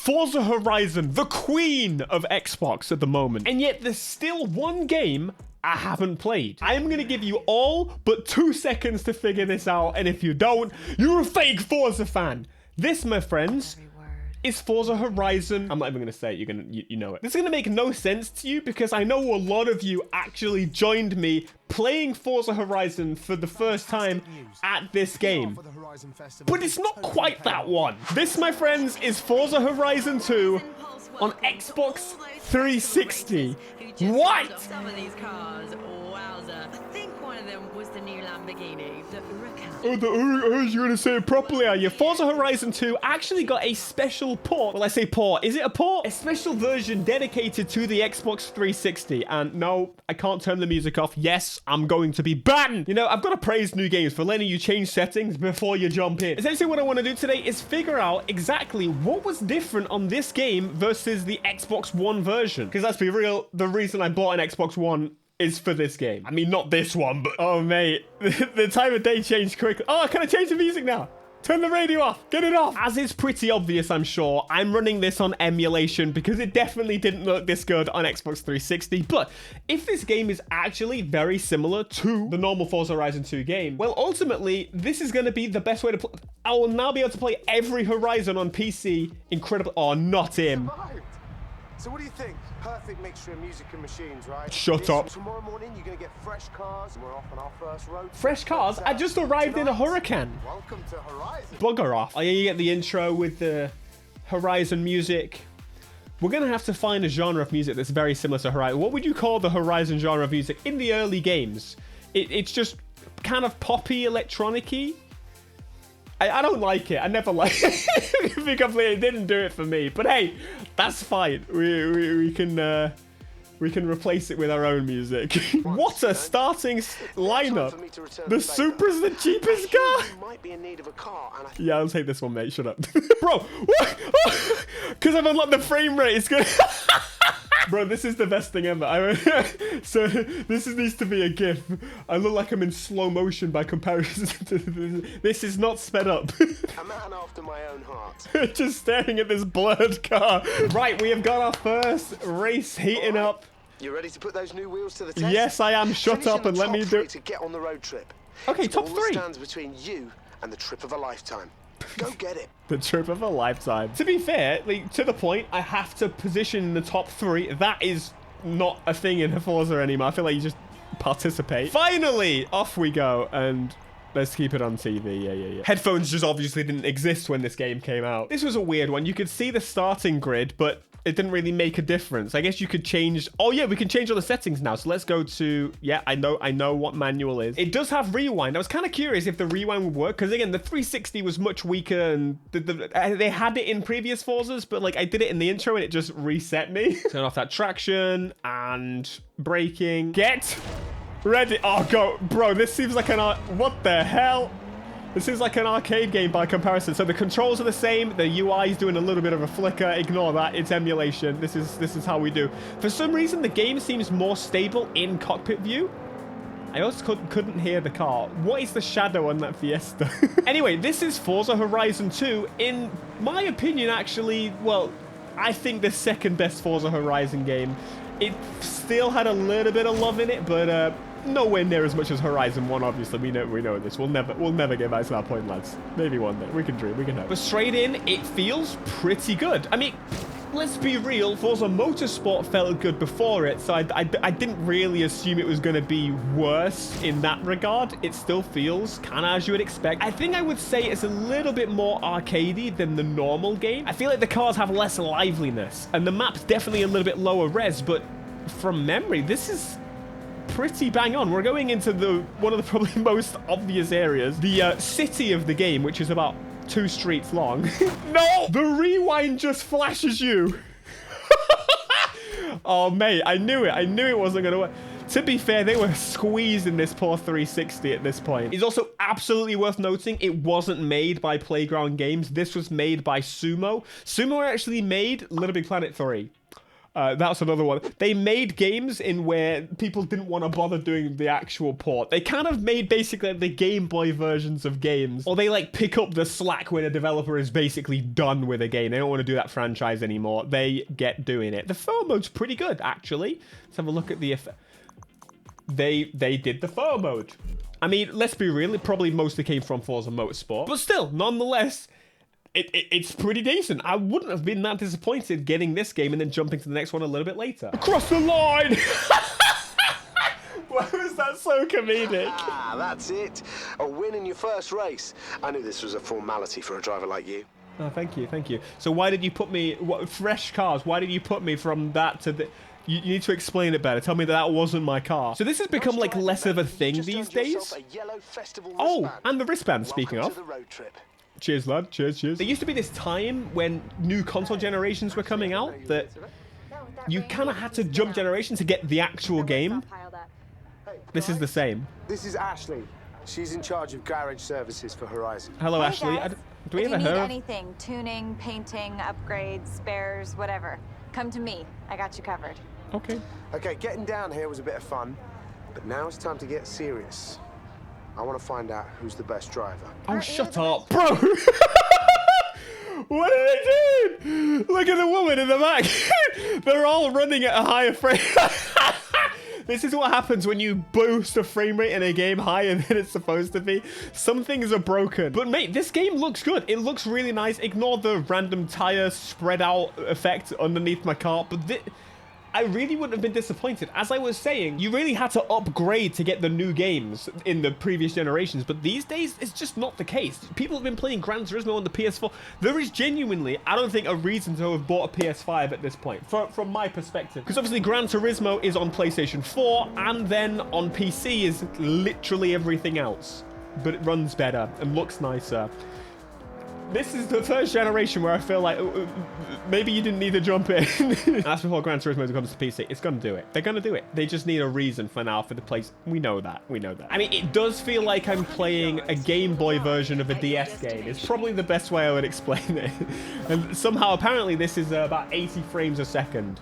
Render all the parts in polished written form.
Forza Horizon, the queen of Xbox at the moment. And yet there's still one game I haven't played. I'm going to give you all but 2 seconds to figure this out. And if you don't, you're a fake Forza fan. This, my friends, is Forza Horizon. I'm not even going to say it. You know it. This is going to make no sense to you because I know a lot of you actually joined me playing Forza Horizon for the first time at this game. But it's not quite that one. This, my friends, is Forza Horizon 2 on Xbox 360. What? Some of these cars, wowza. I think one of them was the new Lamborghini, the Huracan. Oh, you're gonna say it properly, are you? Forza Horizon 2 actually got a special port. Well, I say port. Is it a port? A special version dedicated to the Xbox 360. And no, I can't turn the music off. Yes, I'm going to be banned. You know, I've got to praise New Games for letting you change settings before you jump in. Essentially, what I want to do today is figure out exactly what was different on this game versus the Xbox One version. Because let's be real, the reason I bought an Xbox One is for this game. I mean, not this one, but oh, mate, the time of day changed quickly. Oh, can I change the music now? Turn the radio off. Get it off. As is pretty obvious, I'm sure, I'm running this on emulation because it definitely didn't look this good on Xbox 360. But if this game is actually very similar to the normal Forza Horizon 2 game, well, ultimately, this is going to be the best way to play. I will now be able to play every Horizon on PC. Incredible. Oh, not him. So what do you think? Perfect mixture of music and machines, right? Shut up. Tomorrow morning, you're going to get fresh cars, and we're off on our first road. Fresh cars? I just arrived in a Huracan. Welcome to Horizon. Bugger off. Oh, yeah, you get the intro with the Horizon music. We're going to have to find a genre of music that's very similar to Horizon. What would you call the Horizon genre of music in the early games? It's just kind of poppy, electronic-y. I don't like it. I never liked it. It didn't do it for me. But hey, that's fine. We can replace it with our own music. What a starting lineup. The Supra's the cheapest car. Yeah, I'll take this one, mate. Shut up. Bro, what? Because I've unlocked the frame rate. It's good. Bro, this is the best thing ever. So this needs to be a GIF. I look like I'm in slow motion by comparison to this. This is not sped up. A man after my own heart. Just staring at this blurred car. Right, we have got our first race heating up. You ready to put those new wheels to the test? Yes, I am. Shut up and let me do it. To get on the road trip. Okay, top 3. Stands between you and the trip of a lifetime. Go get it. The trip of a lifetime. To be fair, like, to the point, I have to position in the top 3. That is not a thing in Forza anymore. I feel like you just participate. Finally, off we go. And let's keep it on TV. Yeah. Headphones just obviously didn't exist when this game came out. This was a weird one. You could see the starting grid, but it didn't really make a difference. I guess you could change. Oh yeah, we can change all the settings now. So let's go to, yeah, I know what manual is. It does have rewind. I was kind of curious if the rewind would work because again, the 360 was much weaker and they had it in previous Forzas, but like I did it in the intro and it just reset me. Turn off that traction and braking. Get ready. Oh, go. Bro, this seems like what the hell? This is like an arcade game by comparison. So the controls are the same. The UI is doing a little bit of a flicker. Ignore that. It's emulation. This is how we do. For some reason, the game seems more stable in cockpit view. I also couldn't hear the car. What is the shadow on that Fiesta? Anyway, this is Forza Horizon 2. In my opinion, actually, well, I think the second best Forza Horizon game. It still had a little bit of love in it, but nowhere near as much as Horizon 1, obviously. We know this. We'll never get back to that point, lads. Maybe one day. We can dream. We can hope. But straight in, it feels pretty good. I mean, let's be real. Forza Motorsport felt good before it, so I didn't really assume it was going to be worse in that regard. It still feels kind of as you would expect. I think I would say it's a little bit more arcadey than the normal game. I feel like the cars have less liveliness, and the map's definitely a little bit lower res, but from memory, this is pretty bang on. We're going into one of the probably most obvious areas, the city of the game, which is about 2 streets long. No! The rewind just flashes you. Oh, mate, I knew it. I knew it wasn't going to work. To be fair, they were squeezing this poor 360 at this point. It's also absolutely worth noting it wasn't made by Playground Games. This was made by Sumo. Sumo actually made Little Big Planet 3. That's another one. They made games in where people didn't want to bother doing the actual port. They kind of made basically the Game Boy versions of games. Or they like pick up the slack when a developer is basically done with a game. They don't want to do that franchise anymore. They get doing it. The photo mode's pretty good, actually. Let's have a look at the effect. They did the photo mode. I mean, let's be real. It probably mostly came from Forza Motorsport. But still, nonetheless... It's pretty decent. I wouldn't have been that disappointed getting this game and then jumping to the next one a little bit later. Across the line! Why was that so comedic? Ah, that's it. A win in your first race. I knew this was a formality for a driver like you. Oh, thank you, thank you. So why did you put me... fresh cars, why did you put me from that to the... You need to explain it better. Tell me that wasn't my car. So this has become like less of a thing these days. Oh, and the wristband, speaking of. Cheers, lad. Cheers, cheers. There used to be this time when new console generations were coming out that you kind of had to jump generations to get the actual game. This is the same. This is Ashley. She's in charge of garage services for Horizon. Hello, Ashley. Do we ever If you heard need of... anything, tuning, painting, upgrades, spares, whatever, come to me. I got you covered. Okay. Okay, getting down here was a bit of fun, but now it's time to get serious. I want to find out who's the best driver. Oh, shut up, bro! What are they doing? Look at the woman in the back. They're all running at a higher frame. This is what happens when you boost a frame rate in a game higher than it's supposed to be. Some things are broken. But mate, this game looks good. It looks really nice. Ignore the random tire spread out effect underneath my car. But I really wouldn't have been disappointed. As I was saying, you really had to upgrade to get the new games in the previous generations, but these days, it's just not the case. People have been playing Gran Turismo on the PS4. There is genuinely, I don't think, a reason to have bought a PS5 at this point, from my perspective. Because obviously, Gran Turismo is on PlayStation 4, and then on PC is literally everything else. But it runs better and looks nicer. This is the first generation where I feel like maybe you didn't need to jump in. As before Gran Turismo comes to PC, it's going to do it. They're going to do it. They just need a reason for now for the place. We know that. We know that. I mean, it does feel like I'm playing a Game Boy version of a DS game. It's probably the best way I would explain it. And somehow, apparently, this is about 80 frames a second.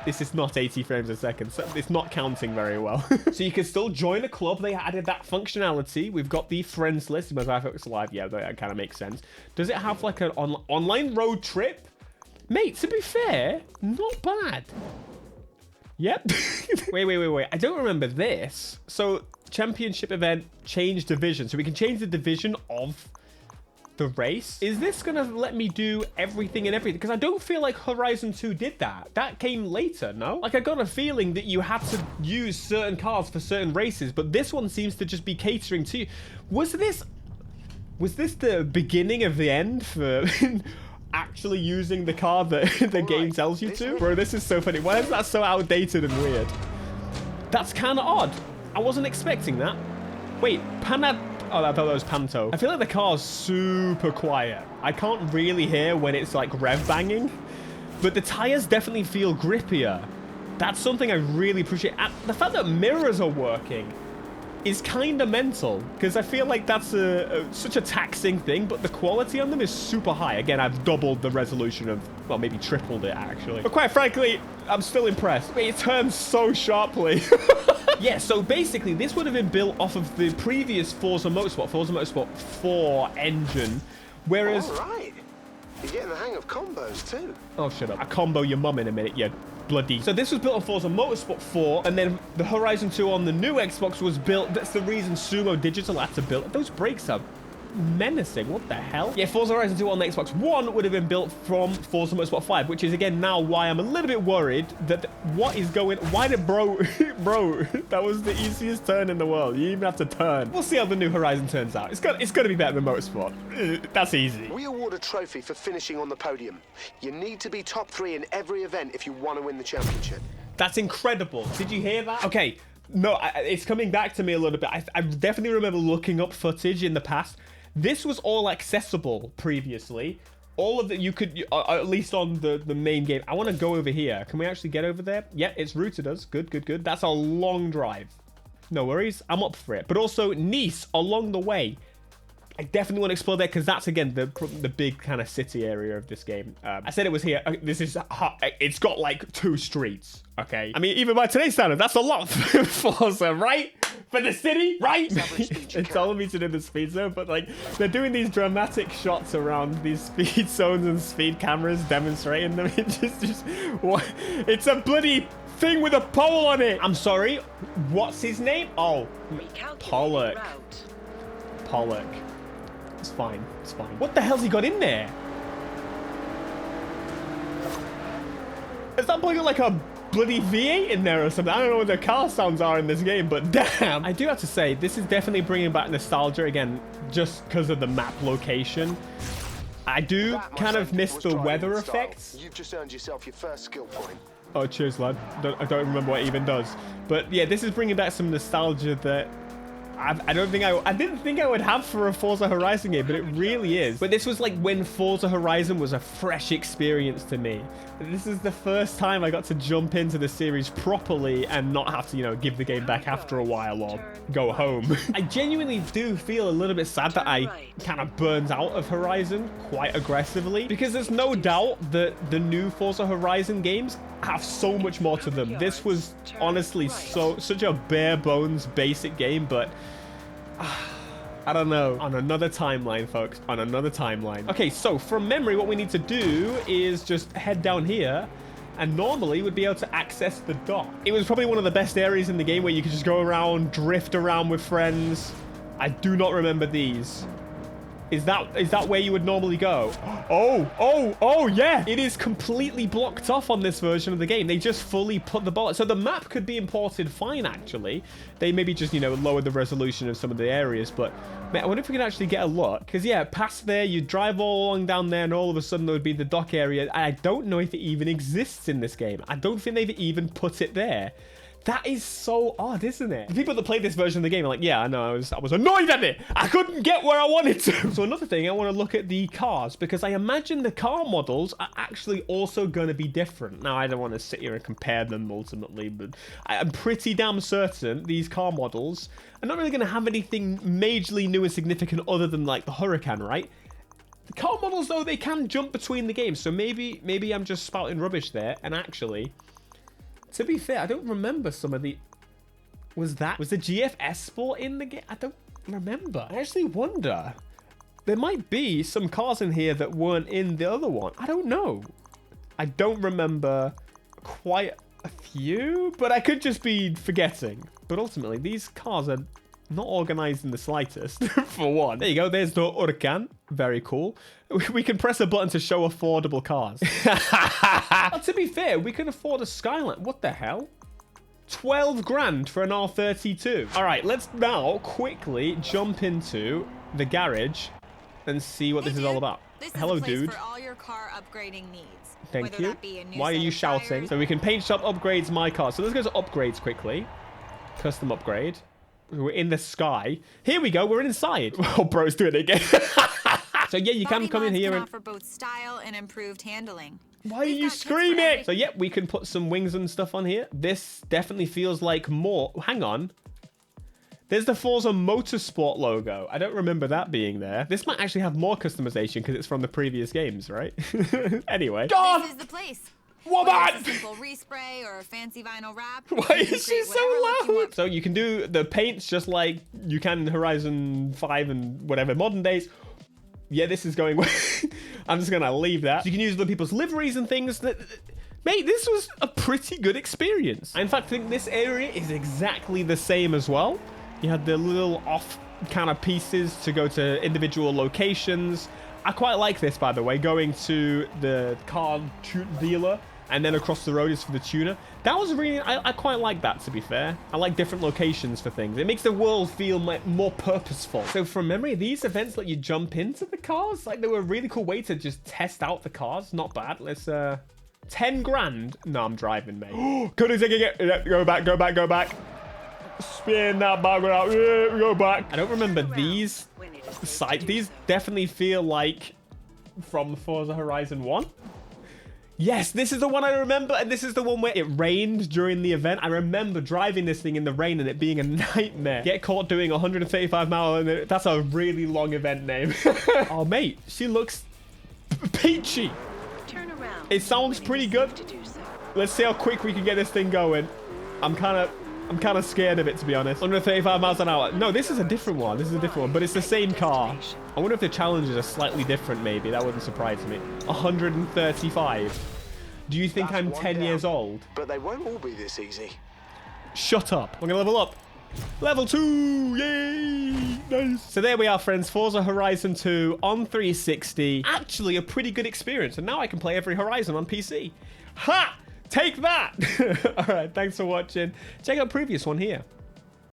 This is not 80 frames a second, so it's not counting very well. So you can still join a club. They added that functionality. We've got the friends list. My wife looks live. Yeah, that kind of makes sense. Does it have like an online road trip? Mate, to be fair, not bad. Yep. Wait. I don't remember this. So championship event, change division. So we can change the division of the race. Is this gonna let me do everything and everything? Because I don't feel like Horizon 2 did that. That came later, no? Like, I got a feeling that you had to use certain cars for certain races, but this one seems to just be catering to you. Was this the beginning of the end for actually using the car that the game tells you to? Bro, this is so funny. Why is that so outdated and weird? That's kind of odd. I wasn't expecting that. Wait, Oh, I thought that was Panto. I feel like the car's super quiet. I can't really hear when it's like rev banging, but the tires definitely feel grippier. That's something I really appreciate. And the fact that mirrors are working is kind of mental, because I feel like that's such a taxing thing, but the quality on them is super high. Again, I've doubled the resolution of, well, maybe tripled it actually. But quite frankly, I'm still impressed. Wait, it turns so sharply. Yeah, so basically, this would have been built off of the previous Forza Motorsport 4 engine, whereas... All right. You're getting the hang of combos, too. Oh, shut up. I combo your mum in a minute, you bloody... So this was built on Forza Motorsport 4, and then the Horizon 2 on the new Xbox was built... That's the reason Sumo Digital had to build... Those brakes are menacing. What the hell? Yeah, Forza Horizon 2 on the Xbox One would have been built from Forza Motorsport 5, which is again now why I'm a little bit worried that what is going... Why did bro, that was the easiest turn in the world. You even have to turn. We'll see how the new Horizon turns out. It's going to be better than Motorsport. That's easy. We award a trophy for finishing on the podium. You need to be top 3 in every event if you want to win the championship. That's incredible. Did you hear that? Okay. No, it's coming back to me a little bit. I definitely remember looking up footage in the past. This was all accessible previously. All of that you could, at least on the main game. I want to go over here. Can we actually get over there? Yeah, it's routed us. Good. That's a long drive. No worries. I'm up for it. But also Nice along the way. I definitely want to explore there because that's, again, the big kind of city area of this game. I said it was here. This is hot. It's got like 2 streets, okay? I mean, even by today's standard, that's a lot for Forza, right? For the city, right? They told me to do the speed zone, but like they're doing these dramatic shots around these speed zones and speed cameras demonstrating them. What? It's a bloody thing with a pole on it. I'm sorry. What's his name? Oh, Pollock. Pollock. It's fine. It's fine. What the hell's he got in there? Is that bloody like a bloody V8 in there or something? I don't know what the car sounds are in this game, but damn. I do have to say, this is definitely bringing back nostalgia again, just because of the map location. I do kind of miss the weather effects. You've just earned yourself your first skill point. Oh, cheers, lad. I don't remember what it even does. But yeah, this is bringing back some nostalgia that I didn't think I would have for a Forza Horizon game, but it really is. But this was like when Forza Horizon was a fresh experience to me. This is the first time I got to jump into the series properly and not have to, you know, give the game back after a while or go home. I genuinely do feel a little bit sad that I kind of burned out of Horizon quite aggressively, because there's no doubt that the new Forza Horizon games have so much more to them. This was honestly such a bare bones basic game, but I don't know. On another timeline, folks. On another timeline. Okay, so from memory, what we need to do is just head down here, and normally we'd be able to access the dock. It was probably one of the best areas in the game where you could just go around, drift around with friends. I do not remember these. Is that where you would normally go? Oh, yeah. It is completely blocked off on this version of the game. They just fully put the ball. So the map could be imported fine, actually. They maybe just, you know, lowered the resolution of some of the areas. But, man, I wonder if we can actually get a look. Because, yeah, past there, you drive all along down there, and all of a sudden there would be the dock area. I don't know if it even exists in this game. I don't think they've even put it there. That is so odd, isn't it? The people that played this version of the game are like, yeah, I know, I was annoyed at it. I couldn't get where I wanted to. So another thing, I want to look at the cars, because I imagine the car models are actually also going to be different. Now, I don't want to sit here and compare them ultimately, but I'm pretty damn certain these car models are not really going to have anything majorly new and significant other than like the Huracan, right? The car models, though, they can jump between the games. So maybe I'm just spouting rubbish there, and actually, to be fair, I don't remember some of the... Was the GFS Sport in the game? I don't remember. I actually wonder. There might be some cars in here that weren't in the other one. I don't know. I don't remember quite a few, but I could just be forgetting. But ultimately, these cars are not organized in the slightest, for one. There you go. There's the Huracan. Very cool. We can press a button to show affordable cars. Well, to be fair, we can afford a Skyline. What the hell? 12 grand for an R32. All right, let's now quickly jump into the garage and see what this is all about. Hello, dude. For all your car upgrading needs. Thank you. Why are you shouting? So we can paint shop upgrades my car. So let's go to upgrades quickly. Custom upgrade. We're in the sky. Here we go. We're inside. Oh, bro's doing it again. So yeah, you can come in here and offer both style and improved handling. Why are you screaming? So yeah, we can put some wings and stuff on here. This definitely feels like more. Hang on. There's the Forza Motorsport logo. I don't remember that being there. This might actually have more customization because it's from the previous games, right? Anyway. God! This is the place. Woman! Whether it's a simple respray or a fancy vinyl wrap. Why is she so loud? So you can do the paints just like you can in Horizon 5 and whatever modern days. Yeah, this is going well. I'm just going to leave that. You can use other people's liveries and things. Mate, this was a pretty good experience. I, in fact, think this area is exactly the same as well. You had the little off kind of pieces to go to individual locations. I quite like this, by the way, going to the car dealer and then across the road is for the tuner. That was really, I quite like that, to be fair. I like different locations for things. It makes the world feel more purposeful. So from memory, these events let you jump into the cars. Like, they were a really cool way to just test out the cars. Not bad. Let's, 10 grand. No, I'm driving, mate. Go back. Spin that bugger out. Go back. I don't remember these sites. These definitely feel like from Forza Horizon 1. Yes, this is the one I remember, and this is the one where it rained during the event. I remember driving this thing in the rain and it being a nightmare. Get caught doing 135 miles an hour. That's a really long event name. Oh, mate, she looks peachy. Turn around. It sounds pretty good. To do so. Let's see how quick we can get this thing going. I'm kind of scared of it, to be honest. 135 miles an hour. No, this is a different one. This is a different one, but it's the same car. I wonder if the challenges are slightly different, maybe. That wouldn't surprise me. 135. Do you think I'm 10 years old? But they won't all be this easy. Shut up. I'm going to level up. Level 2. Yay. Nice. So there we are, friends. Forza Horizon 2 on 360. Actually, a pretty good experience. And now I can play every Horizon on PC. Ha! Take that. All right. Thanks for watching. Check out the previous one here.